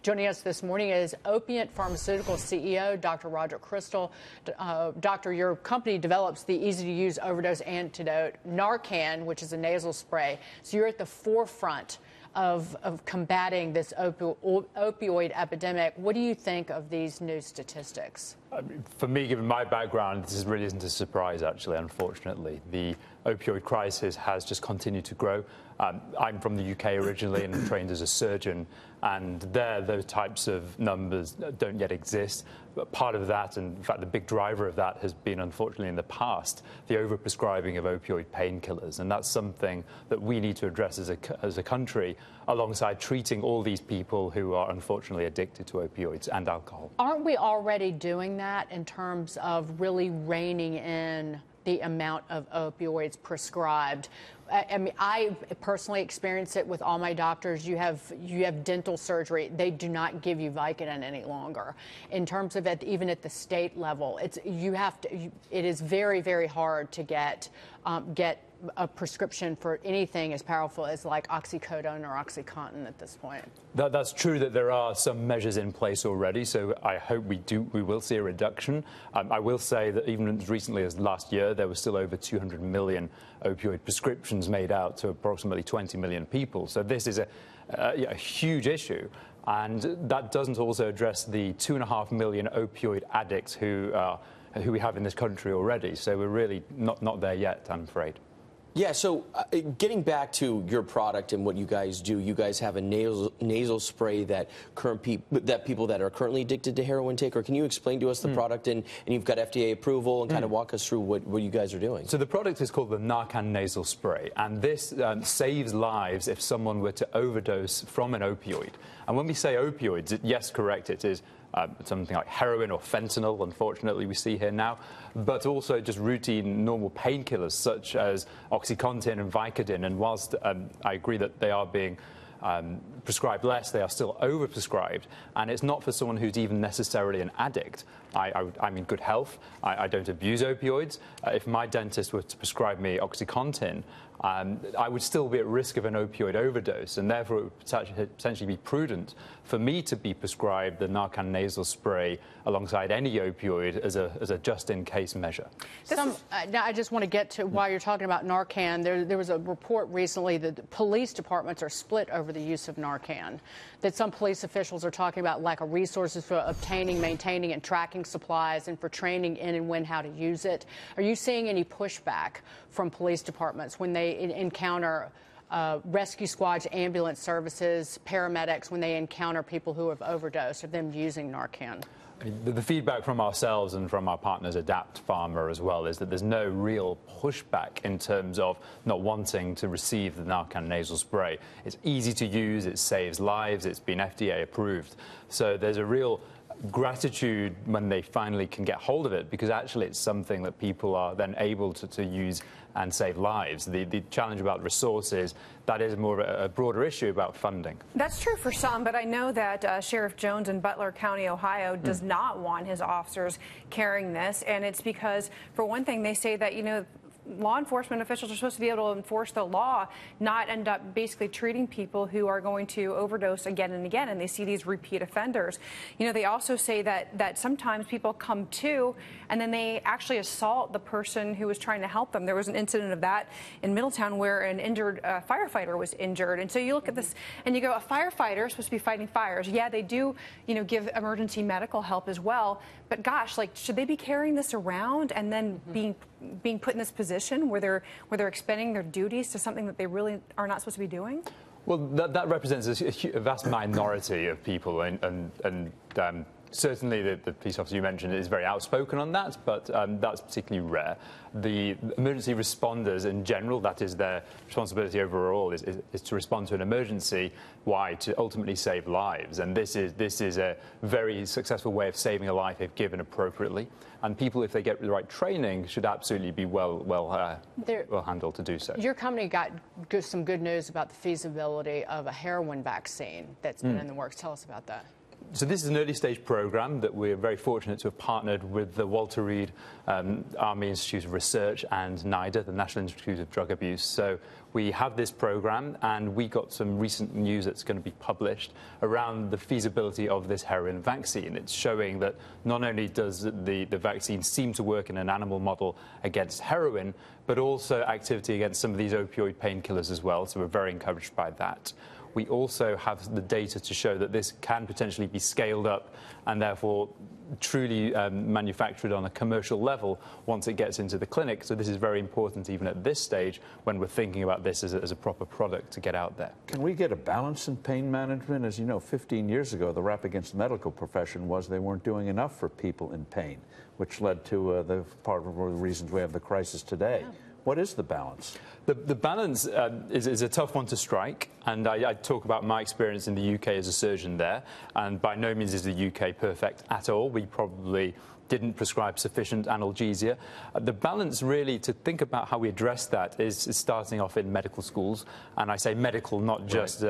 Joining us this morning is Opiant Pharmaceutical CEO, Dr. Roger Crystal. Doctor, your company develops the easy-to-use overdose antidote, Narcan, which is a nasal spray. So you're at the forefront of combating this opioid epidemic. What do you think of these new statistics? For me, given my background, this really isn't a surprise, actually, unfortunately. The opioid crisis has just continued to grow. I'm from the UK originally and trained as a surgeon, and those types of numbers don't yet exist. But part of that, and in fact the big driver of that, has been, unfortunately, in the past, the overprescribing of opioid painkillers. And that's something that we need to address as a country, alongside treating all these people who are unfortunately addicted to opioids and alcohol. Aren't we already doing that in terms of really reining in the amount of opioids prescribed? I mean, I personally experience it with all my doctors. You have dental surgery. They do not give you Vicodin any longer. In terms of even at the state level, it is very, very hard to get a prescription for anything as powerful as like oxycodone or OxyContin at this point. That's true that there are some measures in place already, so I hope we will see a reduction. I will say that even as recently as last year, there were still over 200 million opioid prescriptions made out to approximately 20 million people. So this is a huge issue. And that doesn't also address the 2.5 million opioid addicts who we have in this country already. So we're really not there yet, I'm afraid. Yeah, so getting back to your product and what you guys do, you guys have a nasal spray that people that are currently addicted to heroin take. Or can you explain to us the product, and you've got FDA approval, and kind of walk us through what you guys are doing? So the product is called the Narcan nasal spray, and this saves lives if someone were to overdose from an opioid. And when we say opioids, yes, correct, it is something like heroin or fentanyl, unfortunately, we see here now, but also just routine normal painkillers such as OxyContin and Vicodin. And whilst I agree that they are being prescribed less, they are still overprescribed, and it's not for someone who's even necessarily an addict. I'm in good health. I don't abuse opioids. If my dentist were to prescribe me OxyContin, I would still be at risk of an opioid overdose, and therefore it would potentially be prudent for me to be prescribed the Narcan nasal spray alongside any opioid as a just-in-case measure. Now, I just want to get to, while you're talking about Narcan, there was a report recently that police departments are split over the use of Narcan, that some police officials are talking about lack of resources for obtaining, maintaining, and tracking supplies, and for training in and when how to use it. Are you seeing any pushback from police departments when they encounter rescue squads, ambulance services, paramedics, when they encounter people who have overdosed, of them using Narcan? The feedback from ourselves and from our partners Adapt Pharma as well is that there's no real pushback in terms of not wanting to receive the Narcan nasal spray. It's easy to use, it saves lives, it's been FDA approved. So there's a real gratitude when they finally can get hold of it, because actually it's something that people are then able to use and save lives. The challenge about resources, that is more of a broader issue about funding. That's true for some, but I know that Sheriff Jones in Butler County, Ohio, does not want his officers carrying this, and it's because, for one thing, they say that, law enforcement officials are supposed to be able to enforce the law, not end up basically treating people who are going to overdose again and again, and they see these repeat offenders. They also say that sometimes people come to and then they actually assault the person who was trying to help them. There was an incident of that in Middletown where an injured firefighter was injured. And so you look at this and you go, a firefighter is supposed to be fighting fires. Yeah, they do, give emergency medical help as well. But gosh, should they be carrying this around and then being put in this position where they're expending their duties to something that they really are not supposed to be doing? Well, that represents a vast minority of people, and certainly the police officer you mentioned is very outspoken on that, but that's particularly rare. The emergency responders in general, that is their responsibility overall, is to respond to an emergency. Why? To ultimately save lives. And this is a very successful way of saving a life if given appropriately. And people, if they get the right training, should absolutely be well handled to do so. Your company got some good news about the feasibility of a heroin vaccine that's been in the works. Tell us about that. So this is an early stage program that we're very fortunate to have partnered with the Walter Reed Army Institute of Research and NIDA, the National Institute of Drug Abuse. So we have this program, and we got some recent news that's going to be published around the feasibility of this heroin vaccine. It's showing that not only does the vaccine seem to work in an animal model against heroin, but also activity against some of these opioid painkillers as well. So we're very encouraged by that. We also have the data to show that this can potentially be scaled up and therefore truly manufactured on a commercial level once it gets into the clinic. So this is very important even at this stage when we're thinking about this as a proper product to get out there. Can we get a balance in pain management? As you know, 15 years ago, the rap against the medical profession was they weren't doing enough for people in pain, which led to the part of the reasons we have the crisis today. Yeah. What is the balance? The balance is a tough one to strike, and I talk about my experience in the UK as a surgeon there, and by no means is the UK perfect at all. We probably didn't prescribe sufficient analgesia. The balance really to think about how we address that is starting off in medical schools, and I say medical, not just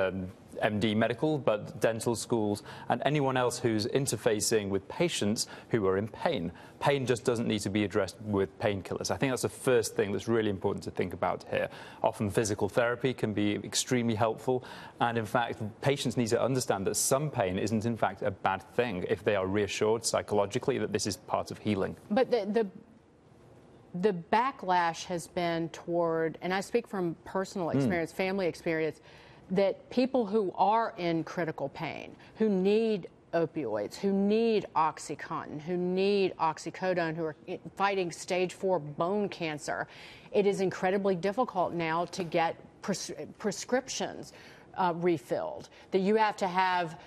MD medical, but dental schools and anyone else who's interfacing with patients who are in pain. Pain just doesn't need to be addressed with painkillers. I think that's the first thing that's really important to think about here. Often physical therapy can be extremely helpful, and in fact, patients need to understand that some pain isn't in fact a bad thing if they are reassured psychologically that this is part of healing. But the backlash has been toward, and I speak from personal experience, family experience, that people who are in critical pain, who need opioids, who need OxyContin, who need oxycodone, who are fighting stage 4 bone cancer, it is incredibly difficult now to get prescriptions refilled. That you have to have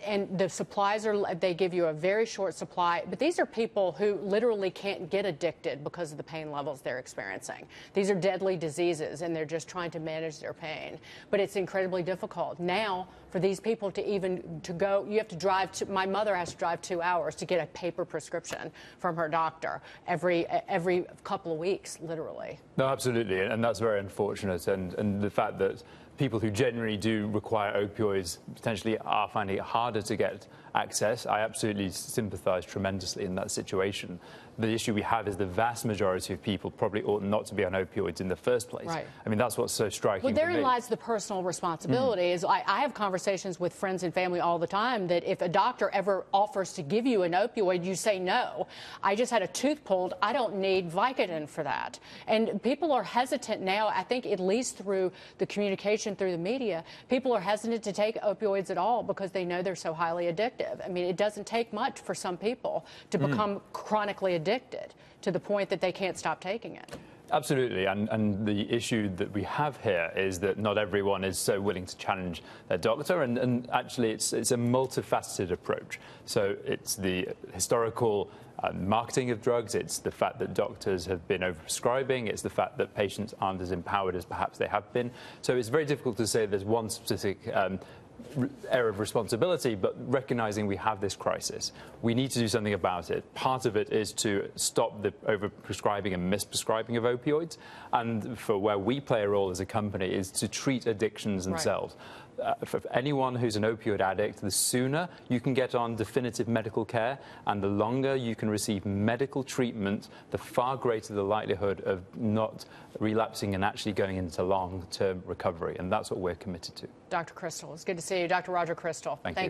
and the supplies they give you a very short supply, but these are people who literally can't get addicted because of the pain levels they're experiencing. These are deadly diseases, and they're just trying to manage their pain. But it's incredibly difficult now for these people to go. You have to drive my mother has to drive 2 hours to get a paper prescription from her doctor every couple of weeks, literally. No, absolutely, and that's very unfortunate, and the fact that people who generally do require opioids potentially are finding it harder to get access. I absolutely sympathise tremendously in that situation. The issue we have is the vast majority of people probably ought not to be on opioids in the first place. Right. I mean, that's what's so striking. Well, therein lies the personal responsibility. Is I have conversations with friends and family all the time that if a doctor ever offers to give you an opioid, you say no. I just had a tooth pulled. I don't need Vicodin for that. And people are hesitant now, I think at least through the communication through the media, people are hesitant to take opioids at all because they know they're so highly addictive. I mean, it doesn't take much for some people to become chronically addicted to the point that they can't stop taking it. Absolutely, and the issue that we have here is that not everyone is so willing to challenge their doctor, and actually it's a multifaceted approach. So it's the historical marketing of drugs, it's the fact that doctors have been overprescribing, it's the fact that patients aren't as empowered as perhaps they have been. So it's very difficult to say there's one specific area of responsibility, but recognizing we have this crisis, we need to do something about it. Part of it is to stop the overprescribing and misprescribing of opioids, and for where we play a role as a company is to treat addictions themselves. For anyone who's an opioid addict, the sooner you can get on definitive medical care and the longer you can receive medical treatment, the far greater the likelihood of not relapsing and actually going into long-term recovery. And that's what we're committed to. Dr. Crystal, it's good to see you. Dr. Roger Crystal, thank you.